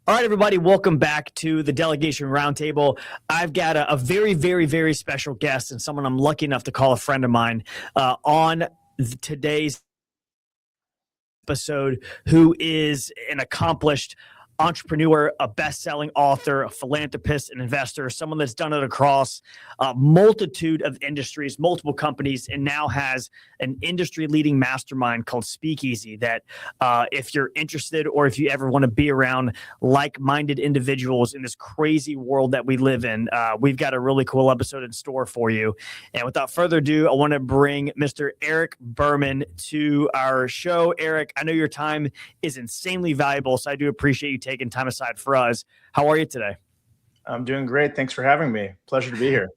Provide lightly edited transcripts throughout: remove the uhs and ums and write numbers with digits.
All right, everybody, welcome back to the Delegation Roundtable. I've got a very, very, very special guest and someone I'm lucky enough to call a friend of mine on today's episode, who is an accomplished entrepreneur, a best-selling author, a philanthropist, an investor, someone that's done it across a multitude of industries, multiple companies, and now has an industry-leading mastermind called Speakeasy that if you're interested or if you ever want to be around like-minded individuals in this crazy world that we live in, we've got a really cool episode in store for you. And without further ado, I want to bring Mr. Eric Berman to our show. Eric, I know your time is insanely valuable, so I do appreciate you taking time aside for us. How are you today? I'm doing great. Thanks for having me. Pleasure to be here.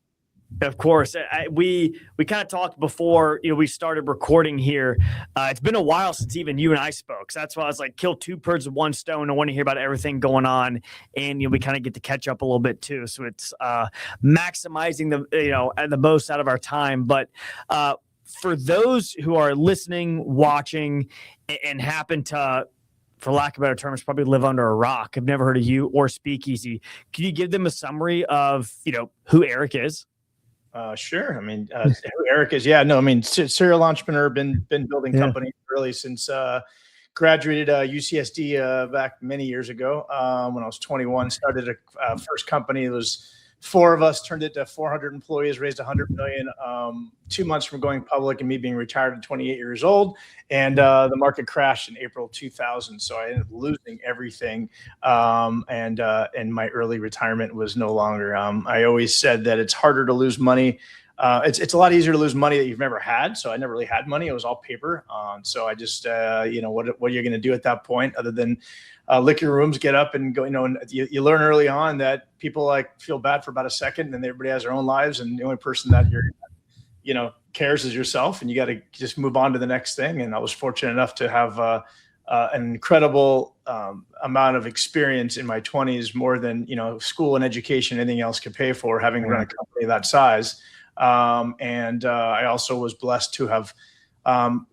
Of course. We kind of talked before we started recording here. It's been a while since even you and I spoke. So that's why I was like, kill two birds with one stone. I want to hear about everything going on. And we kind of get to catch up a little bit too. So it's maximizing the most out of our time. But for those who are listening, watching, and happen to, for lack of better terms, probably live under a rock, have never heard of you or Speakeasy, can you give them a summary of who Eric is? Sure. I mean, who Eric is, serial entrepreneur, been building companies really since graduated UCSD back many years ago. When I was 21, started a first company. It was 4 of us, turned it to 400 employees, raised $100 million, 2 months from going public and me being retired at 28 years old. And the market crashed in April 2000. So I ended up losing everything. And my early retirement was no longer. I always said that it's harder to lose money. It's a lot easier to lose money that you've never had. So I never really had money. It was all paper. So I just, what are you going to do at that point other than lick your rooms, get up and go, and you learn early on that people feel bad for about a second and then everybody has their own lives. And the only person that cares is yourself, and you got to just move on to the next thing. And I was fortunate enough to have an incredible amount of experience in my 20s, more than, school and education, anything else could pay for, having run a company that size. And I also was blessed to have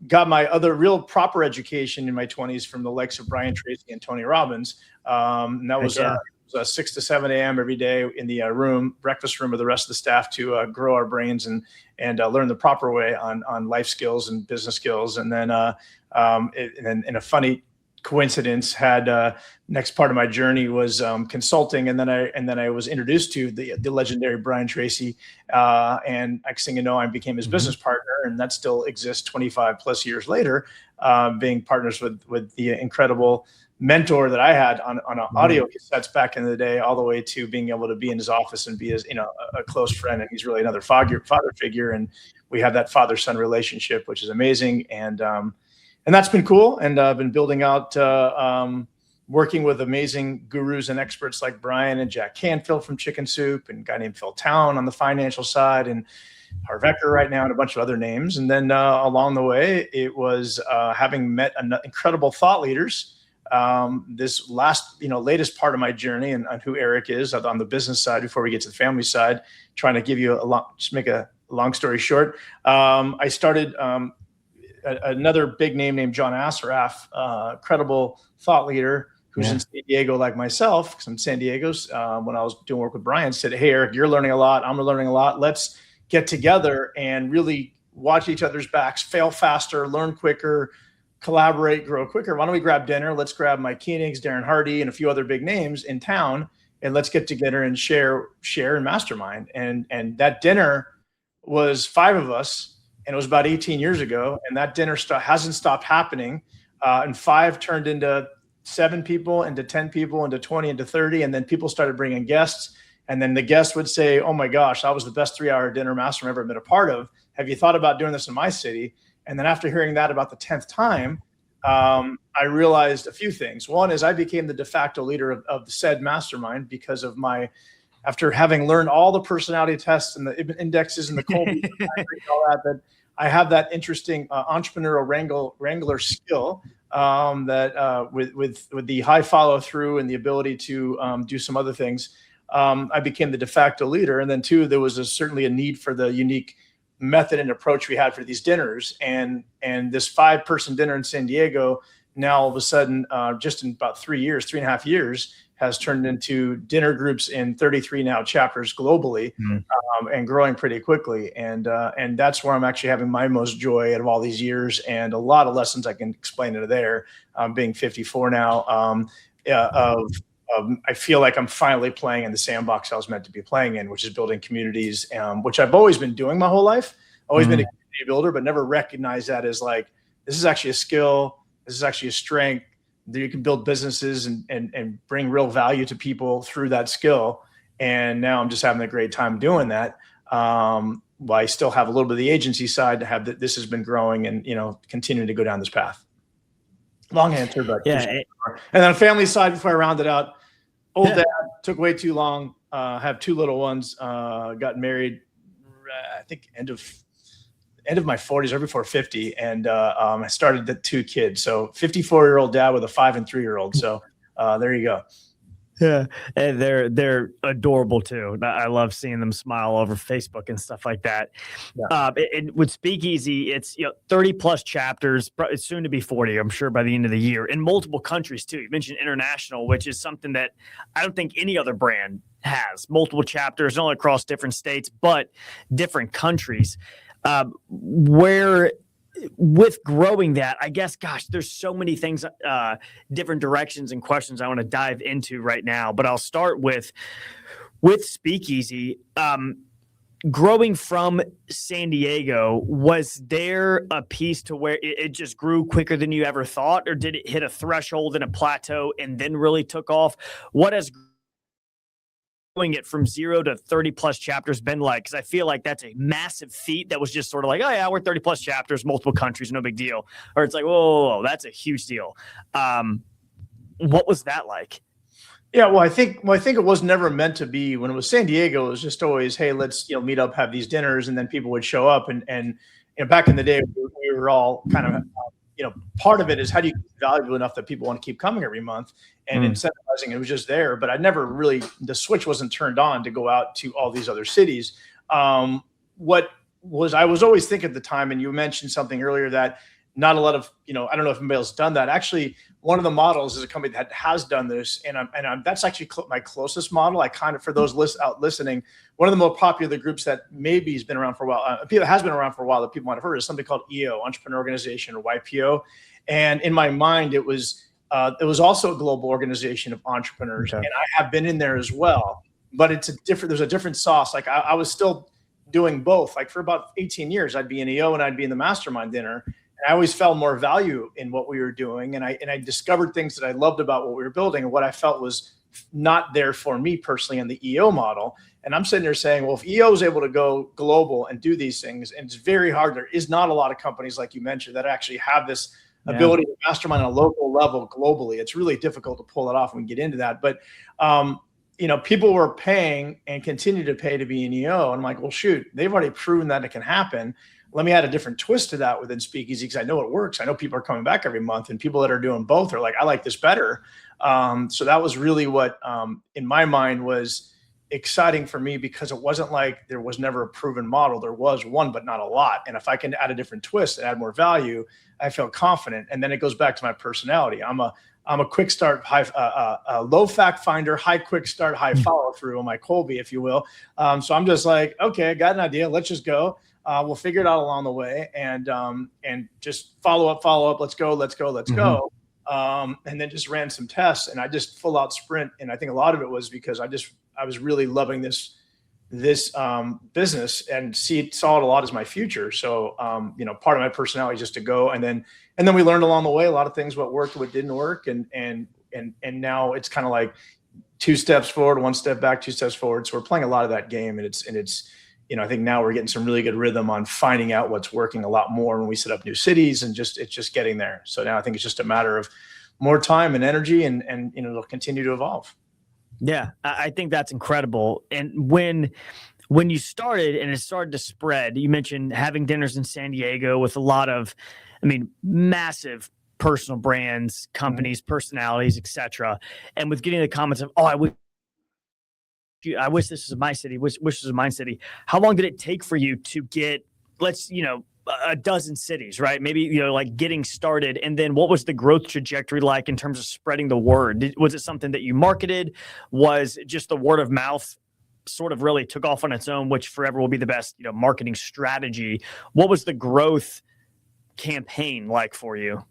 got my other real proper education in my 20s from the likes of Brian Tracy and Tony Robbins. And that was 6 to 7 a.m. every day in the breakfast room with the rest of the staff to grow our brains and learn the proper way on life skills and business skills. And then in a funny coincidence, had next part of my journey was consulting, and then I was introduced to the legendary Brian Tracy, and next thing you know, I became his business partner, and that still exists 25 plus years later, being partners with the incredible mentor that I had on audio cassettes back in the day, all the way to being able to be in his office and be his a close friend, and he's really another father figure, and we have that father-son relationship, which is amazing, and that's been cool. And I've been building out, working with amazing gurus and experts like Brian and Jack Canfield from Chicken Soup, and a guy named Phil Town on the financial side, and Harvecker right now, and a bunch of other names. And then along the way, it was having met incredible thought leaders. This latest part of my journey and on who Eric is on the business side, before we get to the family side, trying to give you just make a long story short. I started another big name named John Assaraf, credible thought leader who's in San Diego like myself, because I'm in San Diego's. When I was doing work with Brian, said, "Hey, Eric, you're learning a lot. I'm learning a lot. Let's get together and really watch each other's backs, fail faster, learn quicker, collaborate, grow quicker. Why don't we grab dinner? Let's grab Mike Koenigs, Darren Hardy, and a few other big names in town, and let's get together and share and mastermind." And that dinner was 5 of us. And it was about 18 years ago, and that dinner hasn't stopped happening. And 5 turned into 7 people, into 10 people, into 20, into 30, and then people started bringing guests. And then the guests would say, "Oh my gosh, that was the best 3-hour dinner mastermind I've ever been a part of. Have you thought about doing this in my city?" And then after hearing that about the 10th time, I realized a few things. One is I became the de facto leader of the said mastermind because of after having learned all the personality tests and the indexes and the Colby and all that I have that interesting entrepreneurial wrangler skill that with the high follow through and the ability to do some other things. I became the de facto leader. And then 2, there was certainly a need for the unique method and approach we had for these dinners. And this 5-person dinner in San Diego now all of a sudden, just in about 3.5 years, has turned into dinner groups in 33 now chapters globally, and growing pretty quickly. And that's where I'm actually having my most joy out of all these years, and a lot of lessons I can explain into there. Being 54 now, I feel like I'm finally playing in the sandbox I was meant to be playing in, which is building communities, which I've always been doing my whole life. Always been a community builder, but never recognized that as like, this is actually a skill. This is actually a strength. That you can build businesses and bring real value to people through that skill. And now I'm just having a great time doing that. While I still have a little bit of the agency side to have that. This has been growing and, continuing to go down this path. Long answer, but yeah. And then on family side, before I round it out, old dad, took way too long. Have 2 little ones. Got married, I think end of my 40s or before 50. And I started the 2 kids. So 54-year-old dad with a 5 and 3-year-old. So there you go. Yeah, and they're adorable too. I love seeing them smile over Facebook and stuff like that. Yeah. And with Speakeasy, it's 30 plus chapters. It's soon to be 40, I'm sure, by the end of the year, in multiple countries too. You mentioned international, which is something that I don't think any other brand has. Multiple chapters, not only across different states, but different countries. Where with growing that, I guess, gosh, there's so many things, different directions and questions I want to dive into right now. But I'll start with Speakeasy. Growing from San Diego, was there a piece to where it just grew quicker than you ever thought, or did it hit a threshold and a plateau and then really took off? What has doing it from 0 to 30 plus chapters been like? Because I feel like that's a massive feat that was just sort of like, oh yeah, we're 30 plus chapters, multiple countries, no big deal. Or it's like, whoa, that's a huge deal. What was that like? Yeah, well, I think it was never meant to be. When it was San Diego, it was just always, hey, let's meet up, have these dinners, and then people would show up. And back in the day, we were all kind of part of it is how do you keep it valuable enough that people want to keep coming every month, and incentivizing it was just there. But I never really, the switch wasn't turned on to go out to all these other cities. I was always thinking at the time, and you mentioned something earlier that not a lot of, I don't know if anybody else done that. Actually, one of the models is a company that has done this, and that's actually my closest model. I kind of, for those out listening, one of the more popular groups that maybe has been around for a while, has been around for a while that people might have heard, is something called EO, Entrepreneur Organization, or YPO. And in my mind, it was also a global organization of entrepreneurs, and I have been in there as well. But there's a different sauce. Like I was still doing both. Like for about 18 years, I'd be in EO and I'd be in the mastermind dinner. I always felt more value in what we were doing. And I discovered things that I loved about what we were building and what I felt was not there for me personally in the EO model. And I'm sitting there saying, well, if EO is able to go global and do these things, and it's very hard, there is not a lot of companies like you mentioned that actually have this ability to mastermind on a local level globally. It's really difficult to pull it off when we get into that. But, people were paying and continue to pay to be in EO. And I'm like, well, shoot, they've already proven that it can happen. Let me add a different twist to that within Speakeasy, because I know it works. I know people are coming back every month, and people that are doing both are like, I like this better. So that was really what, in my mind, was exciting for me, because it wasn't like there was never a proven model. There was one, but not a lot. And if I can add a different twist and add more value, I feel confident. And then it goes back to my personality. I'm a quick start, a low fact finder, high quick start, high follow through on my Colby, if you will. So I'm just like, okay, I got an idea. Let's just go. We'll figure it out along the way, and just follow up. Let's go. And then just ran some tests, and I just full out sprint. And I think a lot of it was because I was really loving this business and saw it a lot as my future. So, part of my personality is just to go. And then we learned along the way a lot of things, what worked, what didn't work. And now it's kind of like 2 steps forward, 1 step back, 2 steps forward. So we're playing a lot of that game, and it's, I think now we're getting some really good rhythm on finding out what's working a lot more when we set up new cities, and it's just getting there. So now I think it's just a matter of more time and energy, and it'll continue to evolve. Yeah, I think that's incredible. And when you started and it started to spread, you mentioned having dinners in San Diego with a lot of, massive personal brands, companies, personalities, etc. And with getting the comments of, oh, I wish this was my city, wish this was my city. How long did it take for you to get, let's, a dozen cities, right? Maybe, like getting started. And then what was the growth trajectory like in terms of spreading the word? Was it something that you marketed? Was it just the word of mouth sort of really took off on its own, which forever will be the best, marketing strategy? What was the growth campaign like for you?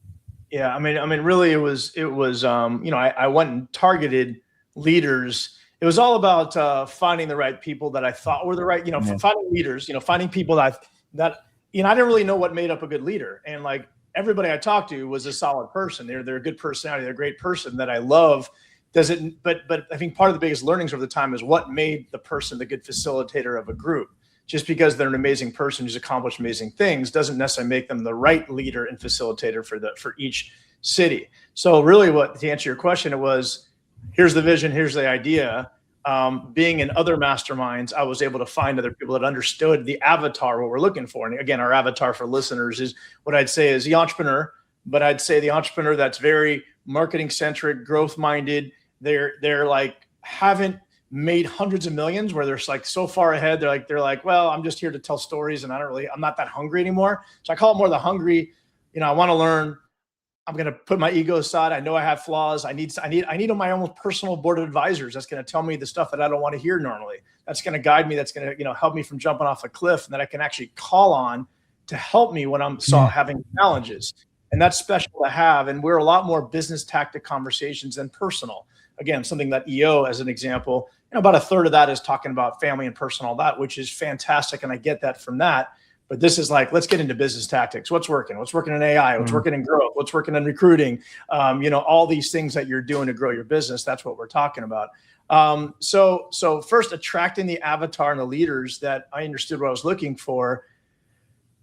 Yeah, I mean, really, it was, I went and targeted leaders. It was all about finding the right people that I thought were the right, finding leaders, finding people that I didn't really know what made up a good leader, and like everybody I talked to was a solid person. They're a good personality. They're a great person that I love. But I think part of the biggest learnings over the time is what made the person the good facilitator of a group. Just because they're an amazing person who's accomplished amazing things doesn't necessarily make them the right leader and facilitator for each city. So really, to answer your question, it was, here's the vision, here's the idea. Being in other masterminds, I was able to find other people that understood the avatar, what we're looking for. And again, our avatar for listeners is what I'd say is the entrepreneur, but I'd say the entrepreneur that's very marketing centric, growth minded. They're like, haven't made hundreds of millions, where they're like so far ahead. They're like, well, I'm just here to tell stories, and I'm not that hungry anymore. So I call it more the hungry. I want to learn. I'm going to put my ego aside. I know I have flaws. I need my own personal board of advisors that's going to tell me the stuff that I don't want to hear normally. That's going to guide me. That's going to, help me from jumping off a cliff, and that I can actually call on to help me when I'm having challenges. And that's special to have. And we're a lot more business tactic conversations than personal. Again, something that EO, as an example, about a third of that is talking about family and personal, which is fantastic. And I get that from that. But this is like, let's get into business tactics. What's working? What's working in AI? What's working in growth? What's working in recruiting? All these things that you're doing to grow your business. That's what we're talking about. So first, attracting the avatar and the leaders that I understood what I was looking for.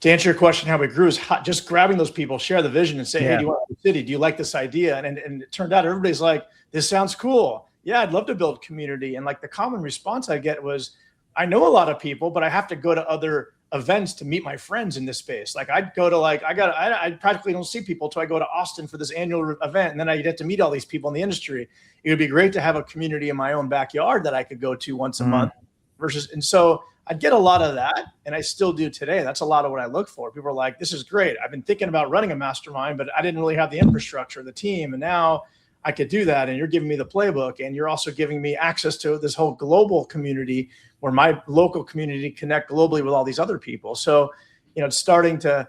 To answer your question, how we grew is just grabbing those people, share the vision, and say, hey, do you want the city? Do you like this idea? And it turned out everybody's like, this sounds cool. Yeah, I'd love to build community. And like the common response I get was, I know a lot of people, but I have to go to other events to meet my friends in this space. Like I'd go to I practically don't see people till I go to Austin for this annual event. And then I get to meet all these people in the industry. It would be great to have a community in my own backyard that I could go to once a month and so I'd get a lot of that. And I still do today. That's a lot of what I look for. People are like, this is great. I've been thinking about running a mastermind, but I didn't really have the infrastructure, the team. And now I could do that. And you're giving me the playbook, and you're also giving me access to this whole global community where my local community connect globally with all these other people. So, it's starting to,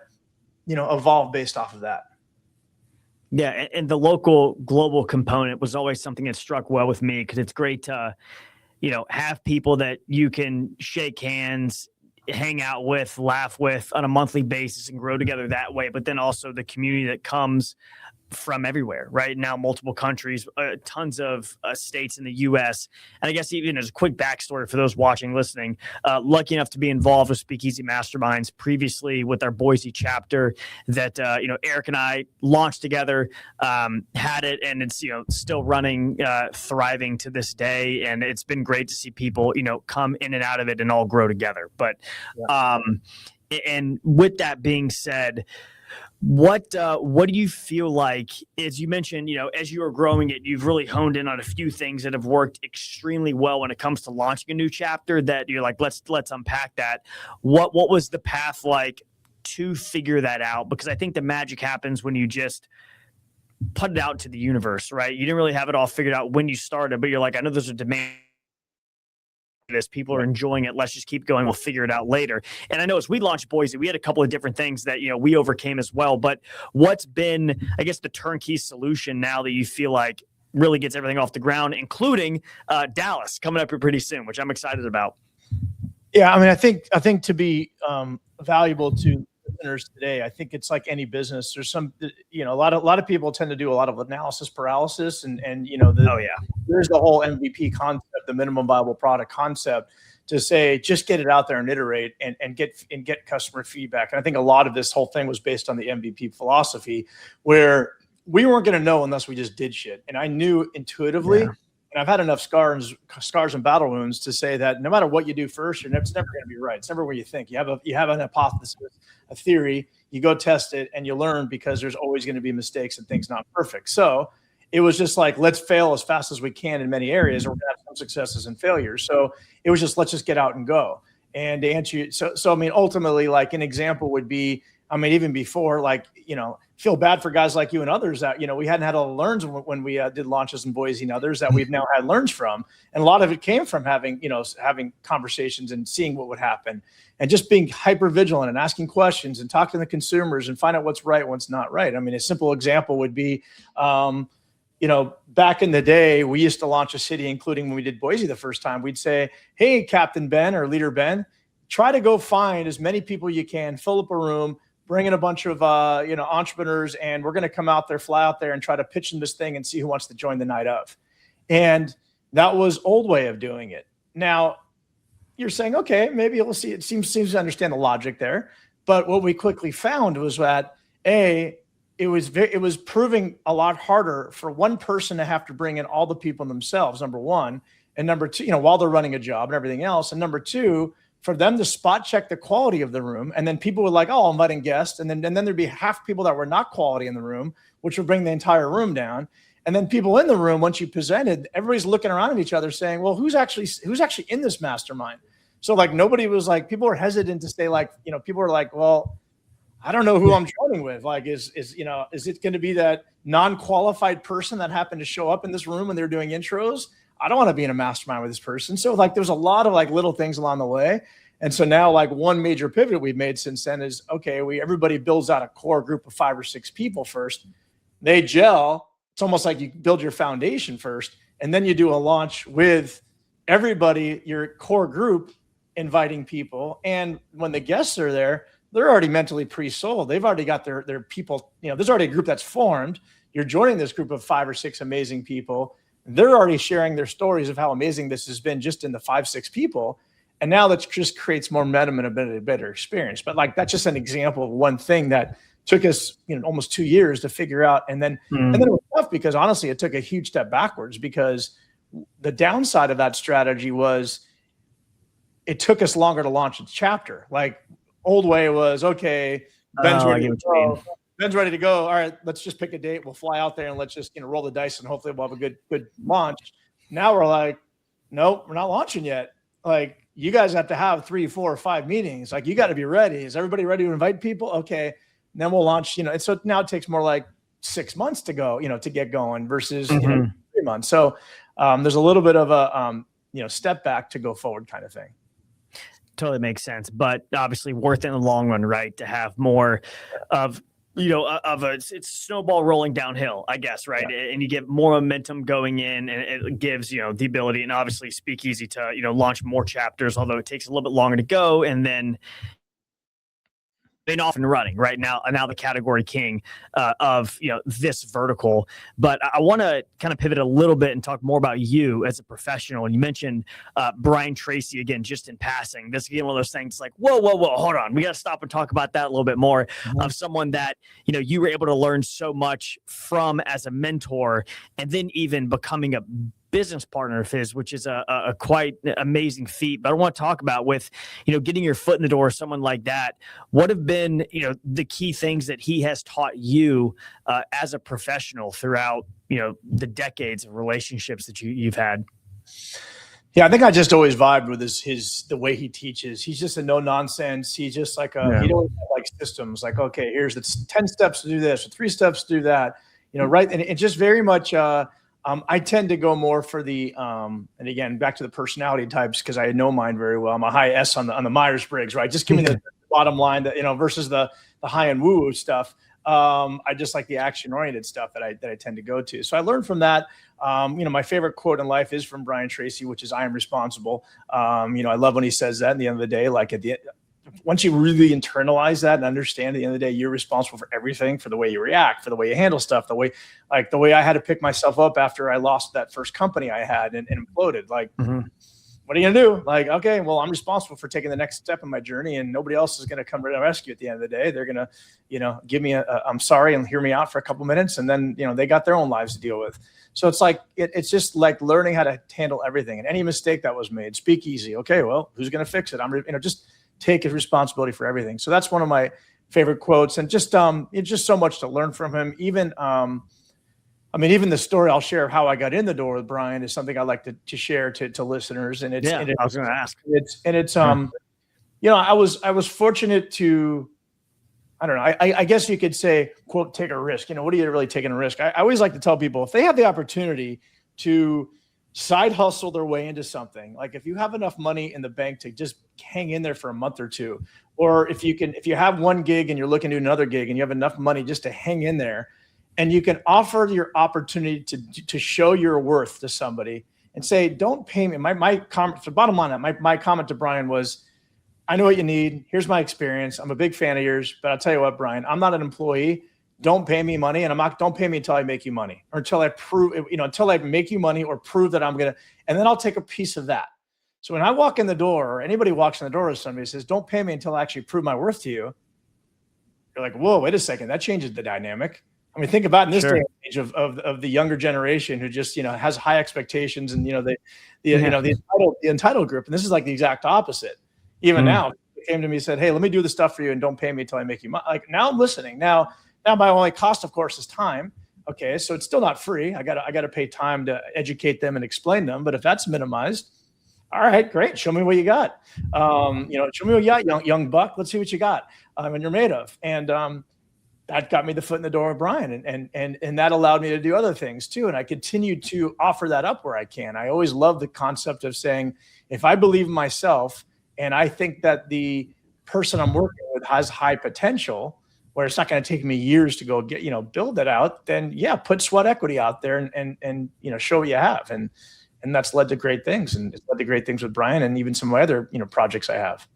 evolve based off of that. Yeah. And the local global component was always something that struck well with me, because it's great to, have people that you can shake hands, hang out with, laugh with on a monthly basis, and grow together that way. But then also the community that comes from everywhere, right? Now, multiple countries, tons of states in the U.S. And I guess even as a quick backstory for those watching, listening, lucky enough to be involved with Speakeasy Masterminds previously with our Boise chapter that, Eric and I launched together, had it, and it's, still running, thriving to this day. And it's been great to see people, come in and out of it and all grow together. But, and with that being said, what do you feel like, as you mentioned, as you are growing it, you've really honed in on a few things that have worked extremely well when it comes to launching a new chapter that you're like, let's unpack that. What was the path like to figure that out? Because I think the magic happens when you just put it out to the universe, right? You didn't really have it all figured out when you started, but you're like, I know there's a demand. This people are enjoying it. Let's just keep going. We'll figure it out later. And I know as we launched Boise, we had a couple of different things that, we overcame as well. But what's been, I guess, the turnkey solution now that you feel like really gets everything off the ground, including Dallas coming up here pretty soon, which I'm excited about. Yeah. I think to be valuable to listeners today, I think it's like any business. There's some, a lot of people tend to do a lot of analysis paralysis, and there's the whole MVP concept, the minimum viable product concept, to say just get it out there and iterate and get customer feedback. And I think a lot of this whole thing was based on the MVP philosophy, where we weren't going to know unless we just did shit. And I knew intuitively. And I've had enough scars and battle wounds to say that no matter what you do first, it's never going to be right. It's never what you think. You have an hypothesis, a theory, you go test it, and you learn, because there's always going to be mistakes and things not perfect. So it was just like, let's fail as fast as we can in many areas, or we're going to have some successes and failures. So it was just, let's just get out and go. And to answer you, so I mean, ultimately, like an example would be, I mean, even before, like, feel bad for guys like you and others that, we hadn't had all the learns when we did launches in Boise and others that we've now had learns from. And a lot of it came from having conversations and seeing what would happen and just being hyper vigilant and asking questions and talking to the consumers and find out what's right, what's not right. I mean, a simple example would be, back in the day, we used to launch a city, including when we did Boise the first time, we'd say, hey, Captain Ben or Leader Ben, try to go find as many people you can, fill up a room, bring in a bunch of, entrepreneurs, and we're going to come out there, fly out there and try to pitch them this thing and see who wants to join the night of. And that was old way of doing it. Now you're saying, okay, maybe we'll see. It seems to understand the logic there. But what we quickly found was that it was proving a lot harder for one person to have to bring in all the people themselves, number one, and number two, while they're running a job and everything else. And number two, for them to spot check the quality of the room. And then people were like, oh, I'm inviting guests. And then there'd be half people that were not quality in the room, which would bring the entire room down. And then people in the room, once you presented, everybody's looking around at each other saying, well, who's actually in this mastermind? So like, nobody was like, people were hesitant to stay like, people were like, well, I don't know who I'm joining with. Like, is it going to be that non-qualified person that happened to show up in this room when they're doing intros? I don't want to be in a mastermind with this person. So like, there's a lot of like little things along the way. And so now like one major pivot we've made since then is, okay, everybody builds out a core group of 5 or 6 people first. They gel. It's almost like you build your foundation first, and then you do a launch with everybody, your core group, inviting people. And when the guests are there, they're already mentally pre-sold. They've already got their people, there's already a group that's formed. You're joining this group of 5 or 6 amazing people. They're already sharing their stories of how amazing this has been just in the 5, 6 people. And now that just creates more momentum and a better experience. But like, that's just an example of one thing that took us, almost 2 years to figure out. And then it was tough because honestly, it took a huge step backwards because the downside of that strategy was it took us longer to launch a chapter. Like old way was, okay, Ben's ready to go. Ben's ready to go. All right, let's just pick a date. We'll fly out there and let's just roll the dice and hopefully we'll have a good launch. Now we're like, nope, we're not launching yet. Like you guys have to have 3, 4, or 5 meetings. Like you got to be ready. Is everybody ready to invite people? Okay, and then we'll launch. And so now it takes more like 6 months to go. To get going versus 3 months. So there's a little bit of a step back to go forward kind of thing. Totally makes sense, but obviously worth it in the long run, right? To have more of it's a snowball rolling downhill, I guess, right? Yeah. And you get more momentum going in, and it gives the ability, and obviously Speakeasy to launch more chapters, although it takes a little bit longer to go, and then been off and running right now the category king of this vertical. But I want to kind of pivot a little bit and talk more about you as a professional. And you mentioned Brian Tracy again, just in passing. This is one of those things like, whoa, hold on, we got to stop and talk about that a little bit more. Of someone that you were able to learn so much from as a mentor, and then even becoming a business partner of his, which is a quite amazing feat. But I want to talk about with, getting your foot in the door, someone like that, what have been, the key things that he has taught you as a professional throughout, the decades of relationships that you've had? Yeah, I think I just always vibed with the way he teaches. He's just a no nonsense. He's just like he don't have like systems. Like, okay, here's the 10 steps to do this, or 3 steps to do that. Right? And it's just very much. I tend to go more for the, and again, back to the personality types, because I know mine very well. I'm a high S on the Myers-Briggs, right? Just give me the bottom line that, versus the high-end woo-woo stuff. I just like the action-oriented stuff that I tend to go to. So I learned from that. My favorite quote in life is from Brian Tracy, which is, "I am responsible." I love when he says that at the end of the day, like once you really internalize that and understand at the end of the day, you're responsible for everything, for the way you react, for the way you handle stuff, the way I had to pick myself up after I lost that first company I had and imploded. Like, what are you going to do? Like, okay, well, I'm responsible for taking the next step in my journey, and nobody else is going to come to the rescue at the end of the day. They're going to, give me I'm sorry and hear me out for a couple minutes. And then, they got their own lives to deal with. So it's like, it's just like learning how to handle everything and any mistake that was made. Speakeasy. Okay, well, who's going to fix it? just take his responsibility for everything. So that's one of my favorite quotes, and just it's just so much to learn from him. Even even the story I'll share of how I got in the door with Brian is something I like to share to listeners. And I was going to ask. I was fortunate to, I don't know, I guess you could say, quote, take a risk. What are you really taking a risk? I always like to tell people, if they have the opportunity to side hustle their way into something, like if you have enough money in the bank to just hang in there for a month or two, or if you have one gig and you're looking to do another gig and you have enough money just to hang in there, and you can offer your opportunity to show your worth to somebody and say, don't pay me. My comment, the bottom line, my comment to Brian was, I know what you need. Here's my experience. I'm a big fan of yours, but I'll tell you what, Brian, I'm not an employee. Don't pay me money, and don't pay me until I make you money, or until I prove, until I make you money or prove that I'm going to, and then I'll take a piece of that. So when I walk in the door, or anybody walks in the door, or somebody says, don't pay me until I actually prove my worth to you, you're like, whoa, wait a second. That changes the dynamic. I mean, think about in this day and age of the younger generation who just, has high expectations, and, the entitled group. And this is like the exact opposite. Even now, they came to me and said, hey, let me do the stuff for you and don't pay me until I make you money. Like, now I'm listening. Now my only cost, of course, is time. Okay. So it's still not free. I gotta pay time to educate them and explain them. But if that's minimized, all right, great. Show me what you got. Show me what you got, young buck. Let's see what you got and you're made of. And that got me the foot in the door with Brian, and that allowed me to do other things too. And I continue to offer that up where I can. I always love the concept of saying, if I believe in myself and I think that the person I'm working with has high potential, where it's not going to take me years to go get, build that out, then put sweat equity out there and show what you have. And that's led to great things. And it's led to great things with Brian and even some of my other, projects I have.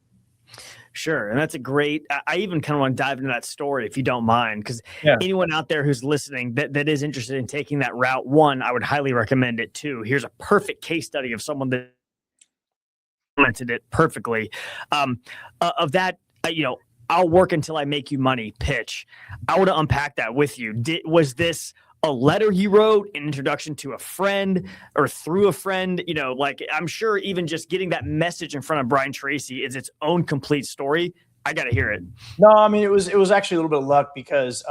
Sure. And that's a great, I even kind of want to dive into that story if you don't mind, because anyone out there who's listening that is interested in taking that route, one, I would highly recommend it. Two, here's a perfect case study of someone that implemented it perfectly. Of that, I'll work until I make you money pitch. I want to unpack that with you. Was this a letter you wrote, an introduction to a friend, or through a friend? I'm sure even just getting that message in front of Brian Tracy is its own complete story. I got to hear it. No, I mean, it was actually a little bit of luck, because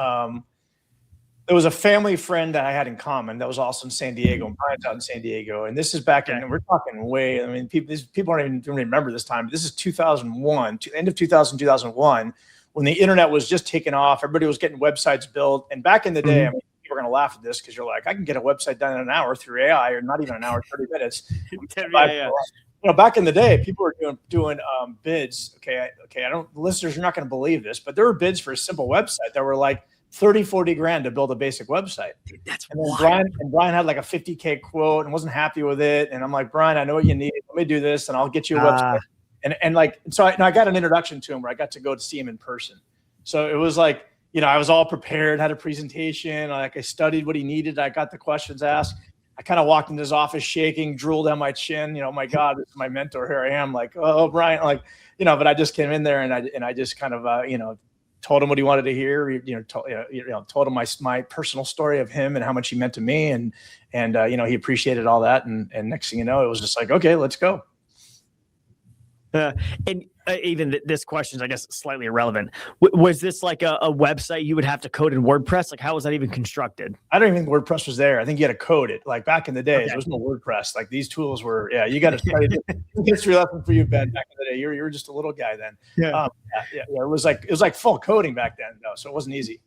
there was a family friend that I had in common that was also in San Diego, and Brian's out in San Diego. And this is back in, we're talking way, I mean, people don't remember this time, but this is 2001, end of 2000, 2001, when the internet was just taking off. Everybody was getting websites built. And back in the day, I mean, people are going to laugh at this, because you're like, I can get a website done in an hour through AI, or not even an hour, 30 minutes. Back in the day, people were doing bids. Okay. Listeners are not going to believe this, but there were bids for a simple website that were like 30, 40 grand to build a basic website. Dude, that's and then Brian had like a 50K quote and wasn't happy with it. And I'm like, Brian, I know what you need. Let me do this and I'll get you a website. So I got an introduction to him where I got to go to see him in person. So it was like, I was all prepared, had a presentation. I studied what he needed. I got the questions asked. I kind of walked into his office shaking, drooled down my chin. My God, this is my mentor. Here I am, like, oh, Brian, but I just came in there and I just kind of, told him what he wanted to hear. Told him my personal story of him and how much he meant to me, and he appreciated all that. And next thing you know, it was just like, okay, let's go. And even this question is, I guess, slightly irrelevant. Was this like a website you would have to code in WordPress? Like, how was that even constructed? I don't even think WordPress was there. I think you had to code it. Like back in the day, there was no WordPress. Like these tools were, you got to study history lesson for you, Ben. Back in the day, you were just a little guy then. It was like full coding back then, though, so it wasn't easy.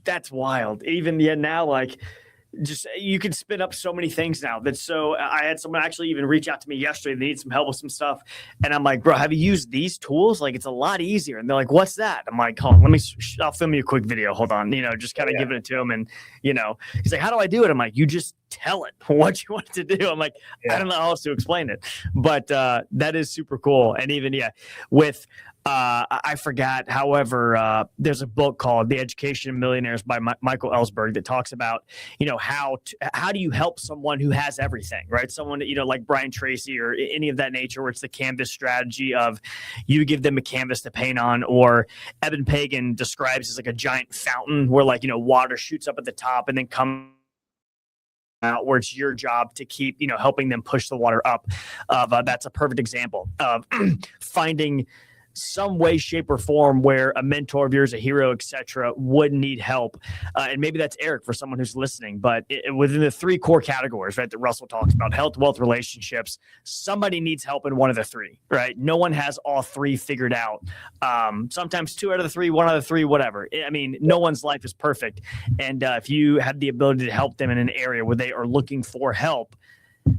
That's wild. Even now, like, just you can spin up so many things now. I had someone actually even reach out to me yesterday. They need some help with some stuff, and I'm like, bro, have you used these tools? Like, it's a lot easier. And they're like, what's that? I'm like, hold on, I'll film you a quick video. Hold on, just kind of giving it to him. And he's like, how do I do it? I'm like, you just tell it what you want to do. I'm like, I don't know how else to explain it, but that is super cool. And even with I forgot. However, there's a book called The Education of Millionaires by Michael Ellsberg that talks about, how do you help someone who has everything, right? Someone, like Brian Tracy or any of that nature, where it's the canvas strategy of you give them a canvas to paint on, or Eben Pagan describes as like a giant fountain where water shoots up at the top and then comes out, where it's your job to keep, helping them push the water up. That's a perfect example of finding some way, shape, or form where a mentor of yours, a hero, etc., would need help. And maybe that's Eric for someone who's listening. But within the 3 core categories, right, that Russell talks about, health, wealth, relationships, somebody needs help in one of the 3, right? No one has all 3 figured out. Sometimes 2 out of the 3, 1 out of the 3, whatever. I mean, no one's life is perfect. And if you have the ability to help them in an area where they are looking for help,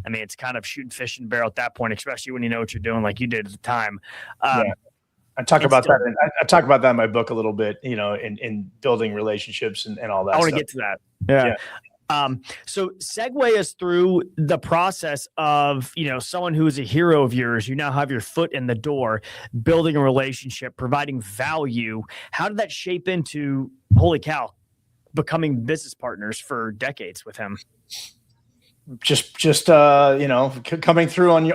I mean, it's kind of shooting fish in the barrel at that point, especially when you know what you're doing, like you did at the time. I talk about that. I talk about that in my book a little bit, in building relationships and all that. I want to get to that. Yeah. So segue us through the process of, someone who is a hero of yours. You now have your foot in the door, building a relationship, providing value. How did that shape into, holy cow, becoming business partners for decades with him? Just coming through on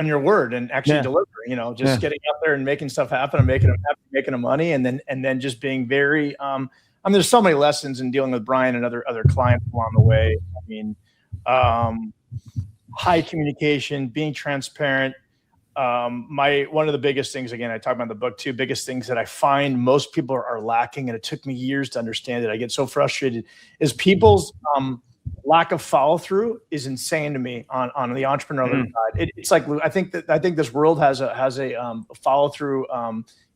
your word and actually delivering, getting out there and making stuff happen and making them happy, making them money. And then just being very, there's so many lessons in dealing with Brian and other clients along the way. I mean, high communication, being transparent. One of the biggest things, again, I talk about in the book too, biggest things that I find most people are lacking. And it took me years to understand it. I get so frustrated is people's, lack of follow through is insane to me on the entrepreneurial side. It's like I think this world has a follow through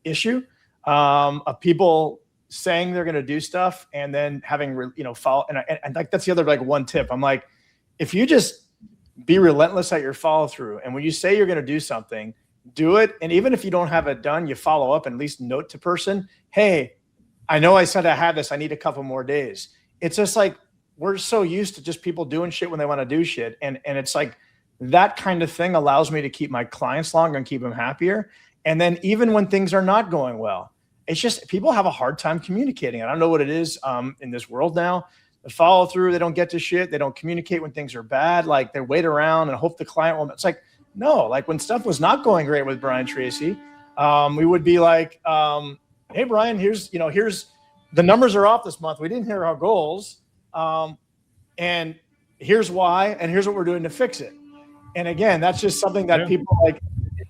issue of people saying they're going to do stuff and then having follow. And like that's the other one tip. I'm like, if you just be relentless at your follow through, and when you say you're going to do something, do it. And even if you don't have it done, you follow up and at least note to person, hey, I know I said I had this. I need a couple more days. It's just like, we're so used to just people doing shit when they want to do shit. And it's like that kind of thing allows me to keep my clients longer and keep them happier. And then even when things are not going well, it's just people have a hard time communicating. I don't know what it is in this world now. The follow through, they don't get to shit. They don't communicate when things are bad. Like they wait around and hope the client will. It's like, no, like when stuff was not going great with Brian Tracy, we would be like, hey, Brian, here's the numbers are off this month. We didn't hit our goals. And here's why, and here's what we're doing to fix it. And again, that's just something that people like,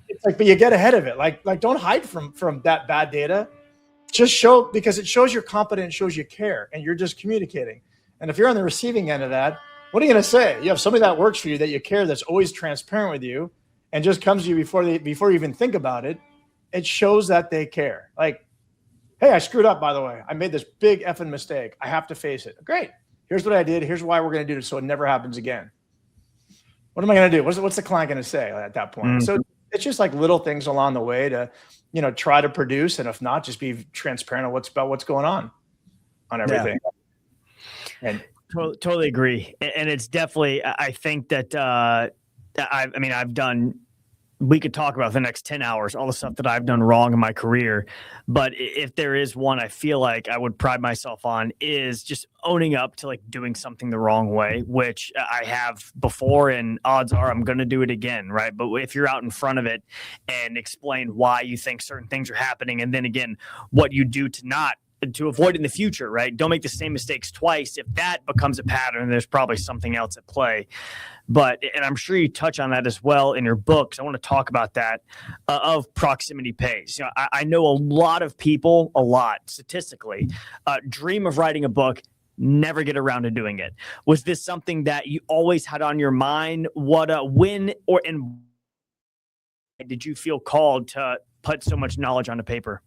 it's like, but you get ahead of it. Like don't hide from that bad data. Just show, because it shows you're competent, it shows you care, and you're just communicating. And if you're on the receiving end of that, what are you going to say? You have somebody that works for you, that you care, that's always transparent with you and just comes to you before you even think about it. It shows that they care. Like, hey, I screwed up, by the way. I made this big effing mistake. I have to face it. Great. Here's what I did. Here's why we're going to do it so it never happens again. What am I going to do? What's the client going to say at that point? So it's just like little things along the way to, try to produce. And if not, just be transparent on what's going on everything. Yeah. And totally agree. And it's definitely, I think that, I've done, we could talk about the next 10 hours, all the stuff that I've done wrong in my career. But if there is one I feel like I would pride myself on, is just owning up to like doing something the wrong way, which I have before, and odds are I'm going to do it again. Right. But if you're out in front of it and explain why you think certain things are happening, and then again, what you do to avoid in the future, right? Don't make the same mistakes twice. If that becomes a pattern, there's probably something else at play. But, and I'm sure you touch on that as well in your books. I want to talk about that of proximity pays. I know a lot of people, statistically, dream of writing a book, never get around to doing it. Was this something that you always had on your mind? When did you feel called to put so much knowledge onto paper?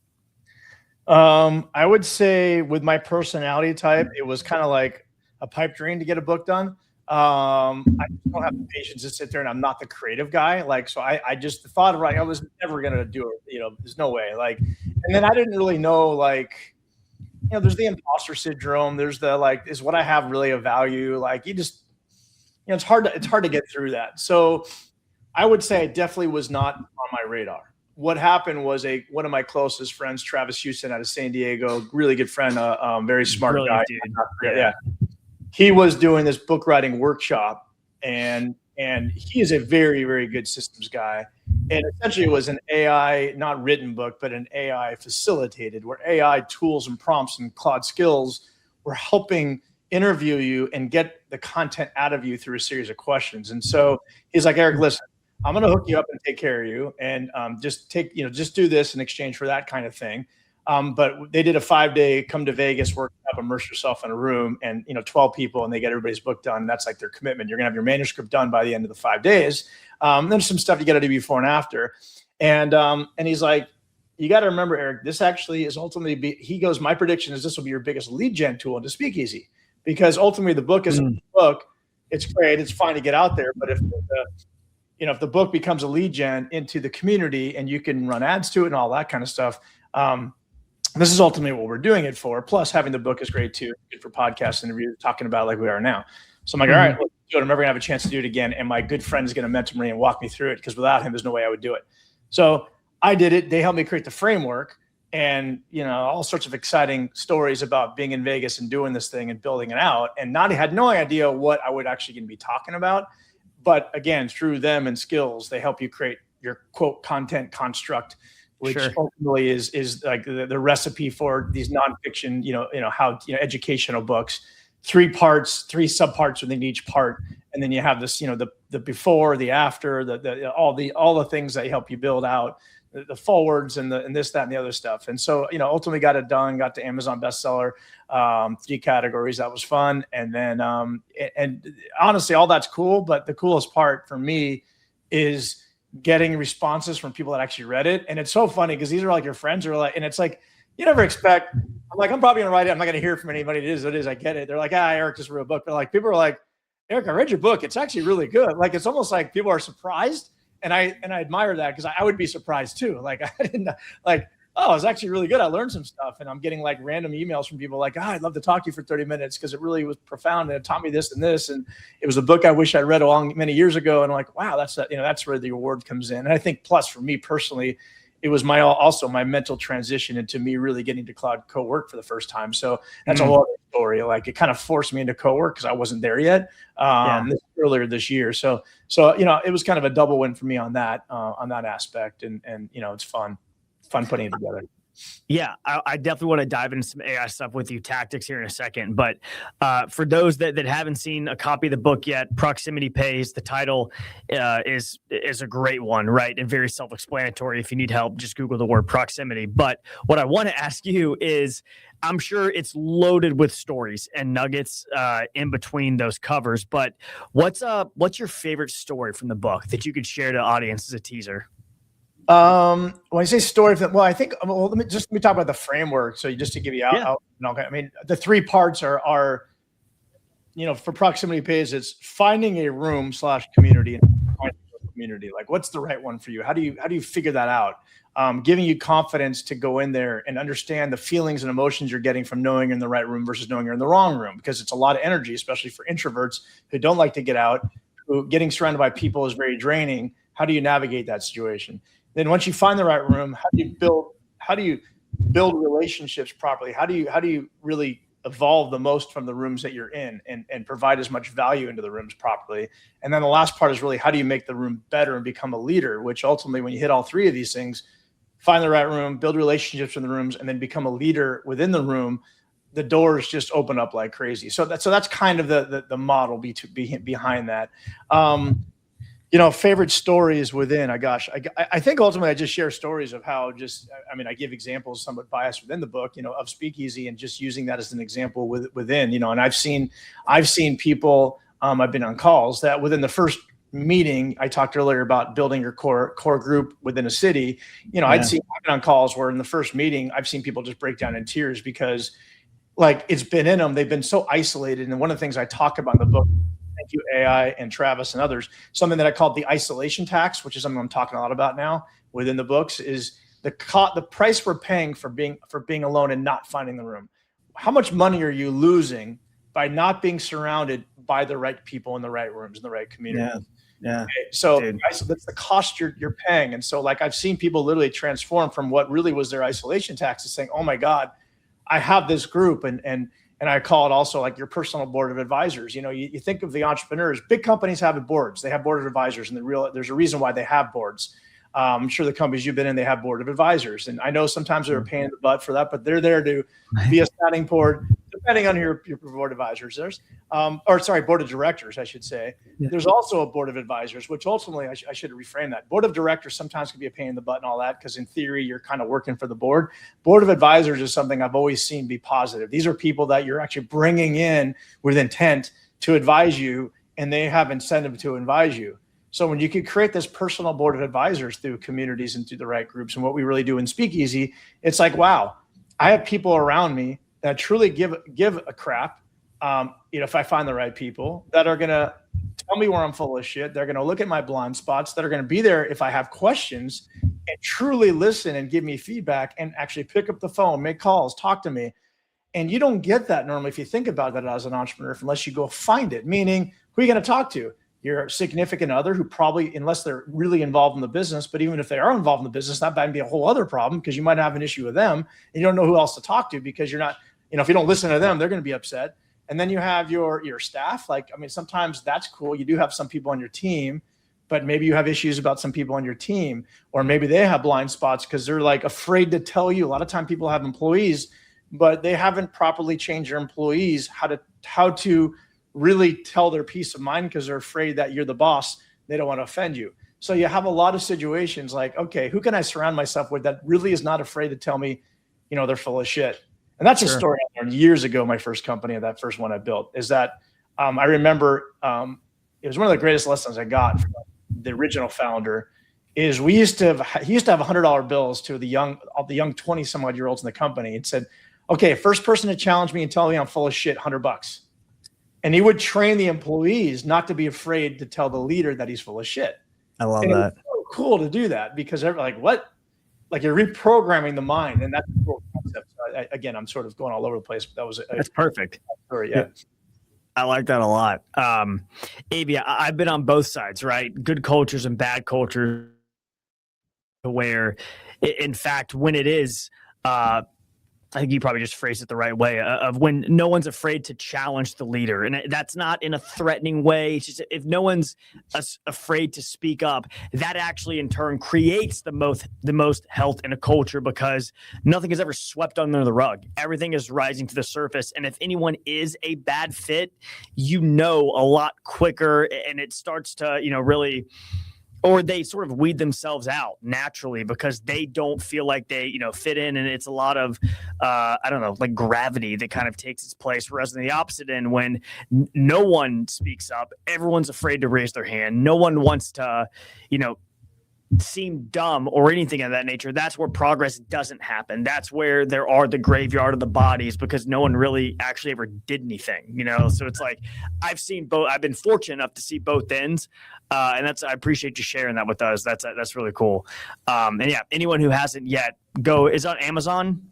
I would say with my personality type, it was kind of like a pipe dream to get a book done. I don't have the patience to sit there, and I'm not the creative guy. Like, so I just thought, right, I was never going to do it. There's no way. Like, and then I didn't really know, like, there's the imposter syndrome. There's the, like, is what I have really of value? Like, you just, it's hard to get through that. So I would say it definitely was not on my radar. What happened was one of my closest friends, Travis Houston out of San Diego, really good friend, very smart guy. Dude. Yeah. He was doing this book writing workshop, and he is a very, very good systems guy. And essentially it was an AI, not written book, but an AI facilitated, where AI tools and prompts and Claude skills were helping interview you and get the content out of you through a series of questions. And so he's like, Eric, listen, I'm going to hook you up and take care of you. And just do this in exchange for that kind of thing. But they did a 5-day come to Vegas workshop, immerse yourself in a room, and 12 people, and they get everybody's book done. That's like their commitment. You're gonna have your manuscript done by the end of the 5 days. There's some stuff you got to do before and after. And he's like, you got to remember, Eric, this actually is ultimately, he goes, my prediction is this will be your biggest lead gen tool into Speakeasy, because ultimately the book is a book. It's great. It's fine to get out there. But if the book becomes a lead gen into the community and you can run ads to it and all that kind of stuff, this is ultimately what we're doing it for. Plus, having the book is great too. Good for podcast interviews, talking about like we are now. So I'm like, all right, let's do it. I'm never gonna have a chance to do it again. And my good friend is gonna mentor me and walk me through it, because without him, there's no way I would do it. So I did it. They helped me create the framework, and all sorts of exciting stories about being in Vegas and doing this thing and building it out. And had no idea what I would actually gonna be talking about. But again, through them and skills, they help you create your quote content construct, which ultimately is like the recipe for these nonfiction, how educational books, 3 parts, 3 subparts within each part, and then you have this, the before, the after, all the things that help you build out the forwards and this, that, and the other stuff. And so ultimately got it done, got to Amazon bestseller, 3 categories. That was fun, and then and honestly, all that's cool, but the coolest part for me is getting responses from people that actually read it. And it's so funny because these are like your friends are like, and it's like, you never expect, I'm like, I'm probably gonna write it. I'm not gonna hear from anybody. It is what it is. I get it. They're like, Eric just wrote a book. But like, people are like, Eric, I read your book. It's actually really good. Like, it's almost like people are surprised. And I admire that, because I would be surprised too. Like, I didn't like, oh, it's actually really good. I learned some stuff. And I'm getting like random emails from people like, I'd love to talk to you for 30 minutes because it really was profound and it taught me this and this. And it was a book I wish I'd read many years ago. And I'm like, wow, that's where the award comes in. And I think plus for me personally, it was also my mental transition into me really getting to cloud co-work for the first time. So that's a whole other story. Like, it kind of forced me into co-work because I wasn't there yet earlier this year. So it was kind of a double win for me on that aspect. And it's fun putting it together. Yeah, I definitely want to dive into some AI stuff with you, tactics, here in a second. But for those that haven't seen a copy of the book yet, Proximity Pays, the title is a great one, right? And very self-explanatory. If you need help, just Google the word proximity. But what I want to ask you is, I'm sure it's loaded with stories and nuggets in between those covers. But what's your favorite story from the book that you could share to the audience as a teaser? When I say story, I think, let me talk about the framework. So just to give you out, I mean, the 3 parts are, for Proximity Pays, it's finding a room/community and finding a community. Like, what's the right one for you? How do you figure that out? Giving you confidence to go in there and understand the feelings and emotions you're getting from knowing you're in the right room versus knowing you're in the wrong room, because it's a lot of energy, especially for introverts who don't like to get out, who getting surrounded by people is very draining. How do you navigate that situation? Then once you find the right room, how do you build relationships properly? How do you really evolve the most from the rooms that you're in and provide as much value into the rooms properly? And then the last part is really, how do you make the room better and become a leader, which ultimately, when you hit all 3 of these things, find the right room, build relationships in the rooms, and then become a leader within the room, the doors just open up like crazy. So that's kind of the model behind that. Favorite stories within, I think ultimately I just share stories of how I give examples somewhat biased within the book, of Speakeasy, and just using that as an example within, and I've seen people, I've been on calls that within the first meeting, I talked earlier about building your core group within a city. I've been on calls where in the first meeting, I've seen people just break down in tears because like it's been in them. They've been so isolated. And one of the things I talk about in the book, thank you, AI and Travis and others, something that I called the isolation tax, which is something I'm talking a lot about now within the books, is the price we're paying for being alone and not finding the room. How much money are you losing by not being surrounded by the right people in the right rooms in the right community? Yeah. Okay, so that's the cost you're paying. And so like I've seen people literally transform from what really was their isolation tax to saying, oh my God, I have this group. And I call it also like your personal board of advisors. You think of the entrepreneurs, big companies have boards. They have board of advisors, and there's a reason why they have boards. I'm sure the companies you've been in, they have board of advisors. And I know sometimes they're a pain in the butt for that, but they're there to be a sounding board, to depending on your board advisors, board of directors, I should say. Yeah. There's also a board of advisors, which ultimately I should reframe that. Board of directors sometimes can be a pain in the butt and all that, because in theory, you're kind of working for the board. Board of advisors is something I've always seen be positive. These are people that you're actually bringing in with intent to advise you, and they have incentive to advise you. So when you could create this personal board of advisors through communities and through the right groups, and what we really do in Speakeasy, it's like, wow, I have people around me that truly give a crap. If I find the right people that are going to tell me where I'm full of shit, they're going to look at my blind spots, that are going to be there if I have questions, and truly listen and give me feedback, and actually pick up the phone, make calls, talk to me. And you don't get that normally if you think about that as an entrepreneur, unless you go find it. Meaning, who are you going to talk to? Your significant other, who probably, unless they're really involved in the business, but even if they are involved in the business, that might be a whole other problem, because you might have an issue with them and you don't know who else to talk to, because you're not, if you don't listen to them, they're going to be upset. And then you have your staff. Sometimes that's cool. You do have some people on your team, but maybe you have issues about some people on your team, or maybe they have blind spots because they're like afraid to tell you. A lot of time people have employees, but they haven't properly changed their employees how to really tell their peace of mind, because they're afraid that you're the boss. They don't want to offend you. So you have a lot of situations like, okay, who can I surround myself with that really is not afraid to tell me, they're full of shit? And that's a story I learned years ago. My first company, that first one I built, is that I remember it was one of the greatest lessons I got from the original founder. Is he used to have $100 bills to the young 20 some odd year olds in the company, and said, okay, first person to challenge me and tell me I'm full of shit, $100. And he would train the employees not to be afraid to tell the leader that he's full of shit. I love that. It was so cool to do that, because they're like, what? Like, you're reprogramming the mind. And that's a cool concept. So again, I'm sort of going all over the place, but that's perfect. Story, yeah. I like that a lot. Avi, I've been on both sides, right? Good cultures and bad cultures, where, in fact, when it is, I think you probably just phrased it the right way, of when no one's afraid to challenge the leader. And that's not in a threatening way. It's just, if no one's afraid to speak up, that actually in turn creates the most health in a culture, because nothing is ever swept under the rug. Everything is rising to the surface. And if anyone is a bad fit, a lot quicker, and it starts to, really, or they sort of weed themselves out naturally because they don't feel like they, fit in. And it's a lot of, like gravity that kind of takes its place. Whereas in the opposite end, when no one speaks up, everyone's afraid to raise their hand. No one wants to, seem dumb or anything of that nature. That's where progress doesn't happen. That's where there are the graveyard of the bodies, because no one really actually ever did anything, So it's like, I've seen both. I've been fortunate enough to see both ends. And I appreciate you sharing that with us. That's really cool. And yeah, anyone who hasn't yet, is on Amazon.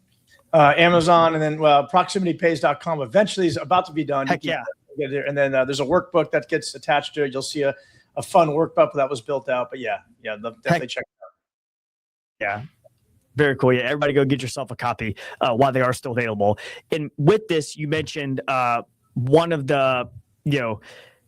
Amazon, and then proximitypays.com eventually is about to be done. Heck yeah. Get there. And then there's a workbook that gets attached to it. You'll see a fun workbook that was built out. But yeah, definitely check it out. Yeah. Very cool. Yeah, everybody go get yourself a copy while they are still available. And with this, you mentioned one of the,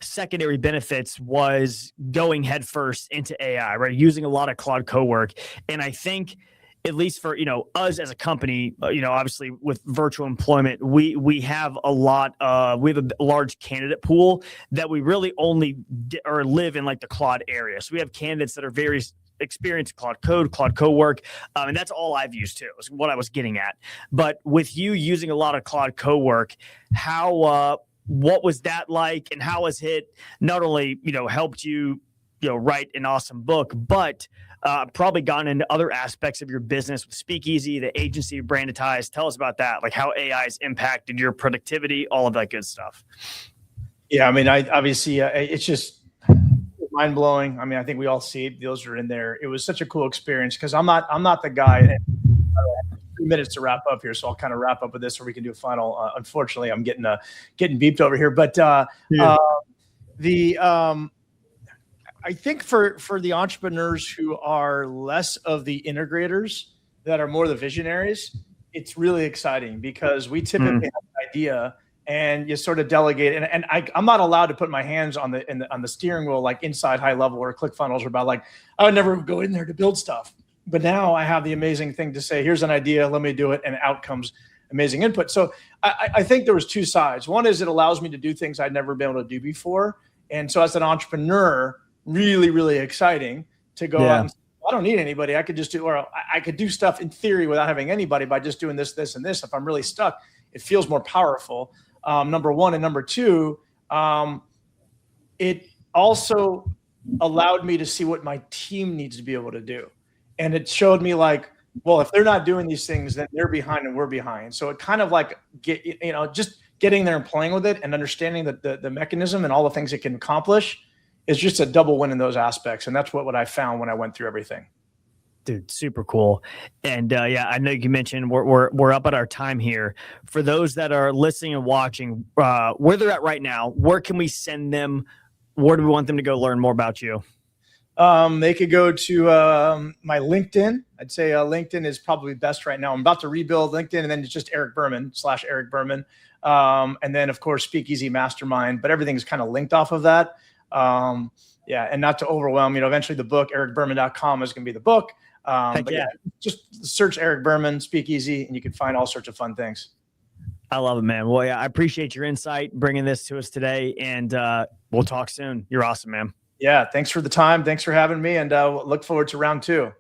secondary benefits was going headfirst into AI, right? Using a lot of Claude Cowork. And I think, at least for, us as a company, obviously with virtual employment, we have a large candidate pool that we really only live in like the Claude area. So we have candidates that are very experienced Claude Code, Claude Cowork, and that's all I've used too, is what I was getting at. But with you using a lot of Claude Cowork, what was that like, and how has it not only, helped you, write an awesome book, but probably gone into other aspects of your business with Speakeasy, the agency, Branditize. Tell us about that, like how AI has impacted your productivity, all of that good stuff. Yeah, obviously it's just mind blowing. I think we all see it. Those are in there. It was such a cool experience, because I'm not the guy. 3 minutes to wrap up here, so I'll kind of wrap up with this, or we can do a final. Unfortunately, I'm getting beeped over here, but I think for the entrepreneurs who are less of the integrators, that are more the visionaries, it's really exciting, because we typically have an idea and you sort of delegate. And I'm not allowed to put my hands on the steering wheel, like inside High Level or ClickFunnels, or about like, I would never go in there to build stuff. But now I have the amazing thing to say, here's an idea, let me do it, and out comes amazing input. So I think there was two sides. One is it allows me to do things I'd never been able to do before. And so as an entrepreneur, really, really exciting to go out and say, I don't need anybody. I could just do, or I could do stuff in theory without having anybody by just doing this, this, and this. If I'm really stuck, it feels more powerful. Number one. And number two, it also allowed me to see what my team needs to be able to do. And it showed me like, well, if they're not doing these things, then they're behind and we're behind. So it kind of like just getting there and playing with it and understanding the mechanism and all the things it can accomplish is just a double win in those aspects. And that's what I found when I went through everything. Dude, super cool. And yeah, I know you mentioned we're up at our time here. For those that are listening and watching, where they're at right now, where can we send them? Where do we want them to go learn more about you? They could go to my LinkedIn. I'd say LinkedIn is probably best right now. I'm about to rebuild LinkedIn, and then it's just Eric Berman / Eric Berman. And then, of course, Speakeasy Mastermind. But everything's kind of linked off of that. Yeah, and not to overwhelm, eventually the book, ericberman.com is going to be the book. But yeah, just search Eric Berman, Speakeasy, and you can find all sorts of fun things. I love it, man. Well, yeah, I appreciate your insight, bringing this to us today, and we'll talk soon. You're awesome, man. Yeah, thanks for the time. Thanks for having me, and look forward to round 2.